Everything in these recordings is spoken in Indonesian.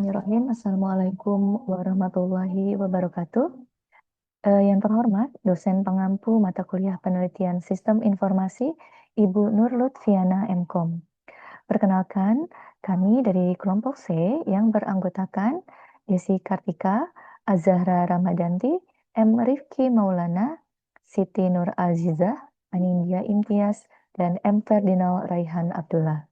Bismillahirrahmanirrahim. Assalamualaikum warahmatullahi wabarakatuh. Yang terhormat, dosen pengampu mata kuliah penelitian Sistem Informasi, Ibu Nur Lutfiana MKom. Perkenalkan, kami dari kelompok C yang beranggotakan Desi Kartika, Azahra Ramadanti, M. Rifki Maulana, Siti Nur Azizah, Anindya Imtiaz, dan M. Ferdinand Raihan Abdullah.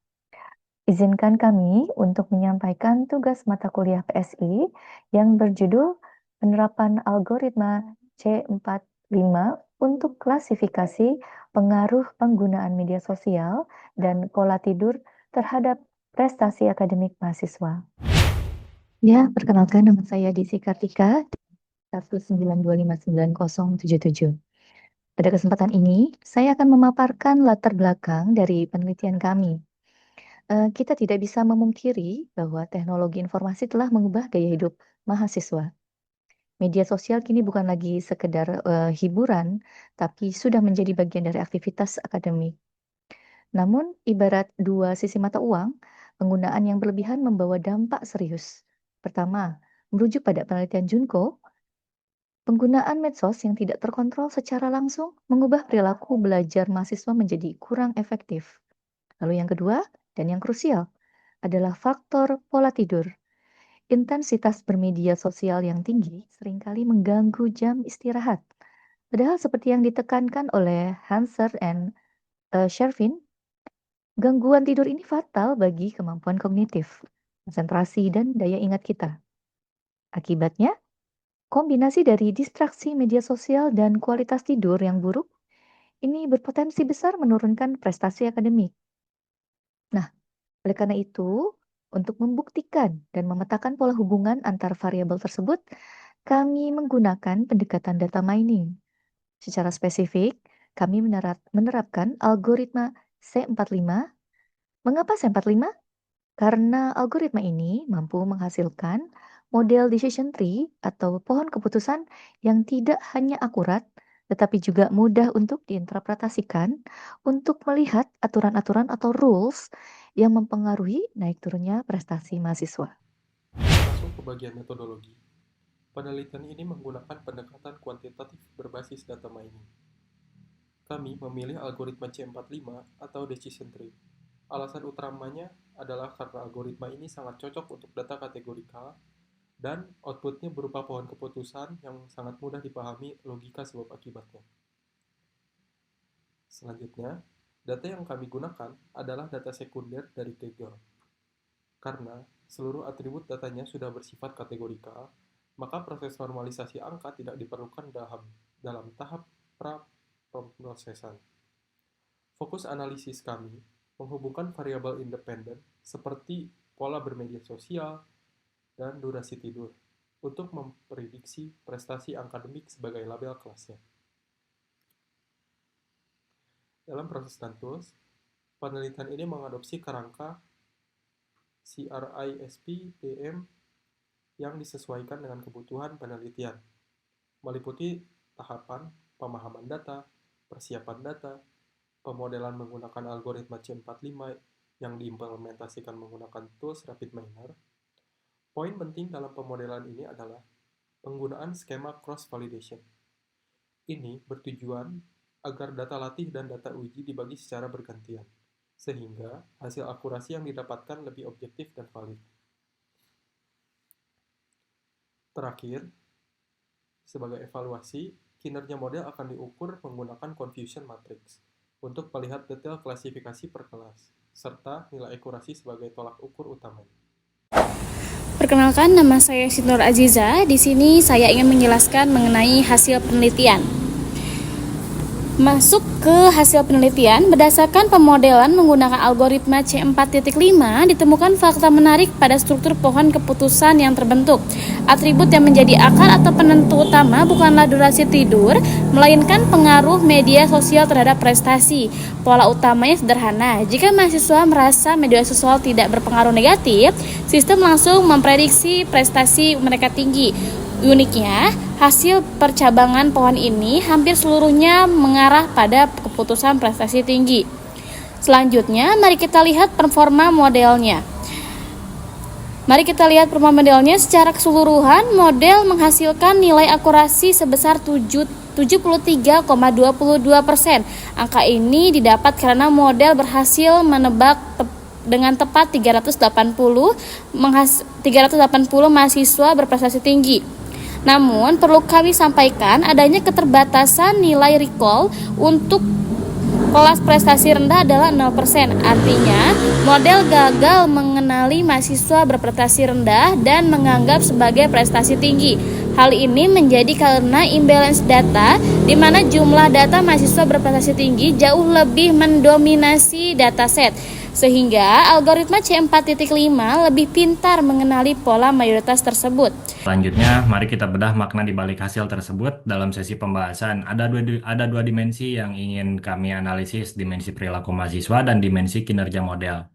Izinkan kami untuk menyampaikan tugas mata kuliah PSI yang berjudul Penerapan Algoritma C45 untuk klasifikasi pengaruh penggunaan media sosial dan pola tidur terhadap prestasi akademik mahasiswa. Ya, perkenalkan nama saya Desi Kartika 192590077. Pada kesempatan ini, saya akan memaparkan latar belakang dari penelitian kami. Kita tidak bisa memungkiri bahwa teknologi informasi telah mengubah gaya hidup mahasiswa. Media sosial kini bukan lagi sekedar hiburan, tapi sudah menjadi bagian dari aktivitas akademik. Namun, ibarat dua sisi mata uang, penggunaan yang berlebihan membawa dampak serius. Pertama, merujuk pada penelitian Junko, penggunaan medsos yang tidak terkontrol secara langsung mengubah perilaku belajar mahasiswa menjadi kurang efektif. Lalu yang kedua, dan yang krusial, adalah faktor pola tidur. Intensitas bermedia sosial yang tinggi seringkali mengganggu jam istirahat. Padahal seperti yang ditekankan oleh Hanser dan Shervin, gangguan tidur ini fatal bagi kemampuan kognitif, konsentrasi, dan daya ingat kita. Akibatnya, kombinasi dari distraksi media sosial dan kualitas tidur yang buruk ini berpotensi besar menurunkan prestasi akademik. Nah, oleh karena itu, untuk membuktikan dan memetakan pola hubungan antar variabel tersebut, kami menggunakan pendekatan data mining. Secara spesifik, kami menerapkan algoritma C45. Mengapa C45? Karena algoritma ini mampu menghasilkan model decision tree atau pohon keputusan yang tidak hanya akurat, tetapi juga mudah untuk diinterpretasikan untuk melihat aturan-aturan atau rules yang mempengaruhi naik turunnya prestasi mahasiswa. Masuk ke bagian metodologi. Penelitian ini menggunakan pendekatan kuantitatif berbasis data mining. Kami memilih algoritma C45 atau decision tree. Alasan utamanya adalah karena algoritma ini sangat cocok untuk data kategorikal dan outputnya berupa pohon keputusan yang sangat mudah dipahami logika sebab akibatnya. Selanjutnya, data yang kami gunakan adalah data sekunder dari Kaggle. Karena seluruh atribut datanya sudah bersifat kategorikal, maka proses normalisasi angka tidak diperlukan dalam tahap pra-pemrosesan. Fokus analisis kami menghubungkan variabel independen seperti pola bermedia sosial dan durasi tidur untuk memprediksi prestasi akademik sebagai label kelasnya. Dalam proses Tools, penelitian ini mengadopsi kerangka CRISP-DM yang disesuaikan dengan kebutuhan penelitian, meliputi tahapan pemahaman data, persiapan data, pemodelan menggunakan algoritma C45 yang diimplementasikan menggunakan tools Rapid Miner. Poin penting dalam pemodelan ini adalah penggunaan skema cross-validation. Ini bertujuan agar data latih dan data uji dibagi secara bergantian, sehingga hasil akurasi yang didapatkan lebih objektif dan valid. Terakhir, sebagai evaluasi, kinerja model akan diukur menggunakan confusion matrix untuk melihat detail klasifikasi per kelas, serta nilai akurasi sebagai tolak ukur utamanya. Perkenalkan, nama saya Siti Nur Azizah. Di sini saya ingin menjelaskan mengenai hasil penelitian. Masuk ke hasil penelitian, berdasarkan pemodelan menggunakan algoritma C4.5, ditemukan fakta menarik pada struktur pohon keputusan yang terbentuk. Atribut yang menjadi akar atau penentu utama bukanlah durasi tidur, melainkan pengaruh media sosial terhadap prestasi. Pola utamanya sederhana, jika mahasiswa merasa media sosial tidak berpengaruh negatif, sistem langsung memprediksi prestasi mereka tinggi. Uniknya, hasil percabangan pohon ini hampir seluruhnya mengarah pada keputusan prestasi tinggi. Selanjutnya, mari kita lihat performa modelnya. Mari kita lihat pemodelnya. Secara keseluruhan, model menghasilkan nilai akurasi sebesar 73,22%. Angka ini didapat karena model berhasil menebak dengan tepat 380 mahasiswa berprestasi tinggi. Namun, perlu kami sampaikan adanya keterbatasan nilai recall untuk kelas prestasi rendah adalah 0%. Artinya, model gagal mengenali mahasiswa berprestasi rendah dan menganggap sebagai prestasi tinggi. Hal ini menjadi karena imbalance data, di mana jumlah data mahasiswa berprestasi tinggi jauh lebih mendominasi dataset, sehingga algoritma C4.5 lebih pintar mengenali pola mayoritas tersebut. Selanjutnya, mari kita bedah makna di balik hasil tersebut. Dalam sesi pembahasan, ada dua dimensi yang ingin kami analisis, dimensi perilaku mahasiswa dan dimensi kinerja model.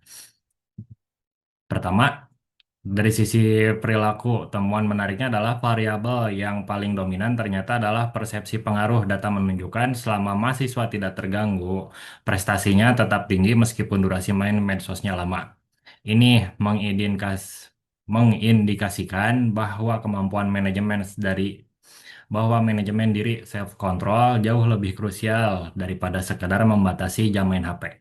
Pertama, dari sisi perilaku, temuan menariknya adalah variabel yang paling dominan ternyata adalah persepsi pengaruh. Data menunjukkan selama mahasiswa tidak terganggu, prestasinya tetap tinggi meskipun durasi main medsosnya lama. Ini mengindikasikan bahwa manajemen diri self control jauh lebih krusial daripada sekedar membatasi jam main HP.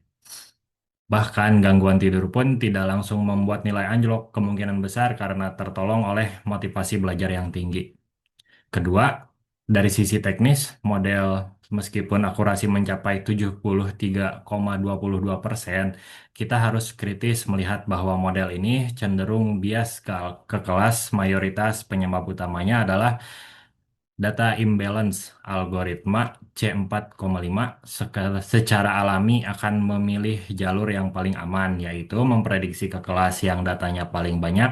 Bahkan gangguan tidur pun tidak langsung membuat nilai anjlok, kemungkinan besar karena tertolong oleh motivasi belajar yang tinggi. Kedua, dari sisi teknis, model meskipun akurasi mencapai 73,22%, kita harus kritis melihat bahwa model ini cenderung bias ke kelas. Mayoritas penyebab utamanya adalah data imbalance. Algoritma C4,5 secara alami akan memilih jalur yang paling aman, yaitu memprediksi ke kelas yang datanya paling banyak.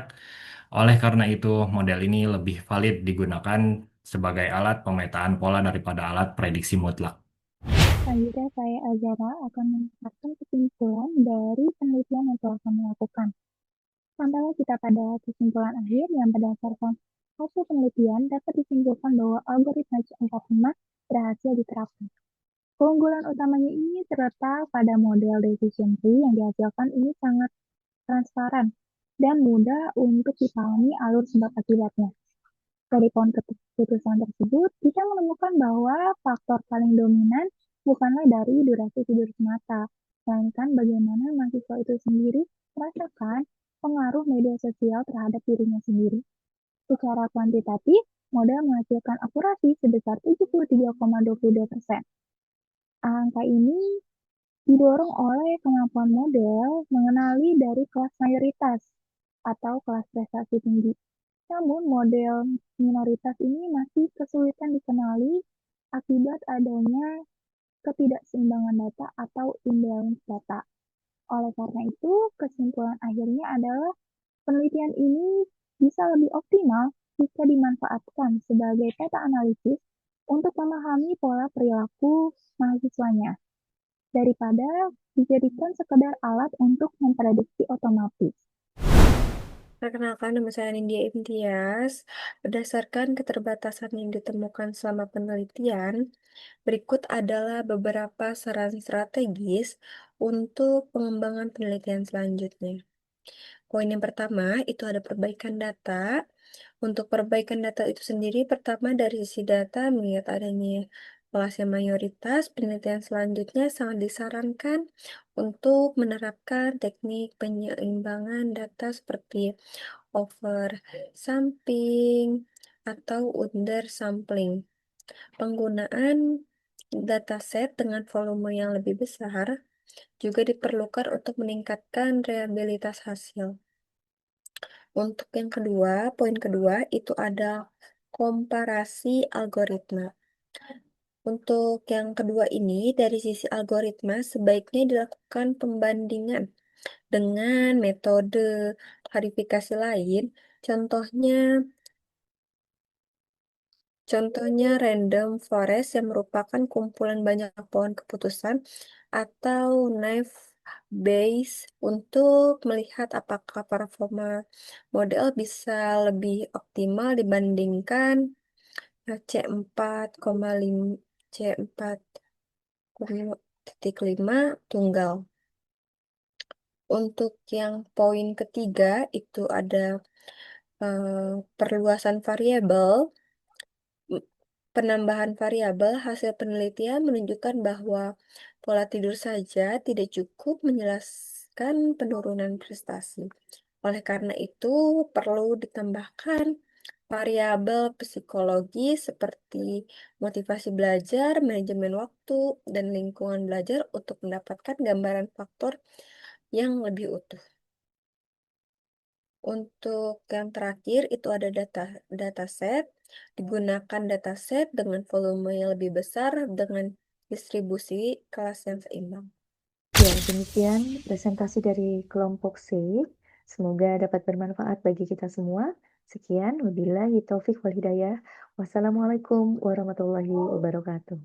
Oleh karena itu, model ini lebih valid digunakan sebagai alat pemetaan pola daripada alat prediksi mutlak. Selanjutnya, saya Azara akan mengungkapkan kesimpulan dari penelitian yang telah kami lakukan. Sampailah kita pada kesimpulan akhir yang berdasarkan hasil penelitian dapat disimpulkan bahwa algoritma C45 berhasil diterapkan. Keunggulan utamanya ini terletak pada model decision tree yang dihasilkan ini sangat transparan dan mudah untuk dipahami alur sebab akibatnya. Dari pohon keputusan tersebut, kita menemukan bahwa faktor paling dominan bukanlah dari durasi tidur semata, melainkan bagaimana mahasiswa itu sendiri merasakan pengaruh media sosial terhadap dirinya sendiri. Secara kuantitatif, model menghasilkan akurasi sebesar 73,22%. Angka ini didorong oleh kemampuan model mengenali dari kelas mayoritas atau kelas prestasi tinggi. Namun, model minoritas ini masih kesulitan dikenali akibat adanya ketidakseimbangan data atau imbalance data. Oleh karena itu, kesimpulan akhirnya adalah penelitian ini bisa lebih optimal jika dimanfaatkan sebagai peta analisis untuk memahami pola perilaku mahasiswanya, daripada dijadikan sekedar alat untuk memprediksi otomatis. Perkenalkan, nama saya Nindya Imtiaz. Berdasarkan keterbatasan yang ditemukan selama penelitian, berikut adalah beberapa saran strategis untuk pengembangan penelitian selanjutnya. Poin yang pertama, itu ada perbaikan data. Untuk perbaikan data itu sendiri, pertama dari sisi data, melihat adanya kelas yang mayoritas, penelitian selanjutnya sangat disarankan untuk menerapkan teknik penyeimbangan data seperti oversampling atau undersampling. Penggunaan dataset dengan volume yang lebih besar juga diperlukan untuk meningkatkan reliabilitas hasil. Untuk yang kedua, poin kedua itu ada komparasi algoritma. Untuk yang kedua ini, dari sisi algoritma sebaiknya dilakukan pembandingan dengan metode klarifikasi lain, contohnya random forest yang merupakan kumpulan banyak pohon keputusan, atau naive Bayes untuk melihat apakah performa model bisa lebih optimal dibandingkan C4,5 tunggal. Untuk yang poin ketiga itu ada perluasan variabel, penambahan variabel, hasil penelitian menunjukkan bahwa pola tidur saja tidak cukup menjelaskan penurunan prestasi. Oleh karena itu, perlu ditambahkan variabel psikologi seperti motivasi belajar, manajemen waktu, dan lingkungan belajar untuk mendapatkan gambaran faktor yang lebih utuh. Untuk yang terakhir itu ada dataset. Digunakan dataset dengan volume yang lebih besar dengan distribusi kelas yang seimbang. Ya, demikian presentasi dari kelompok C. Semoga dapat bermanfaat bagi kita semua. Sekian, wabillahi taufik wal hidayah. Wassalamualaikum warahmatullahi wabarakatuh.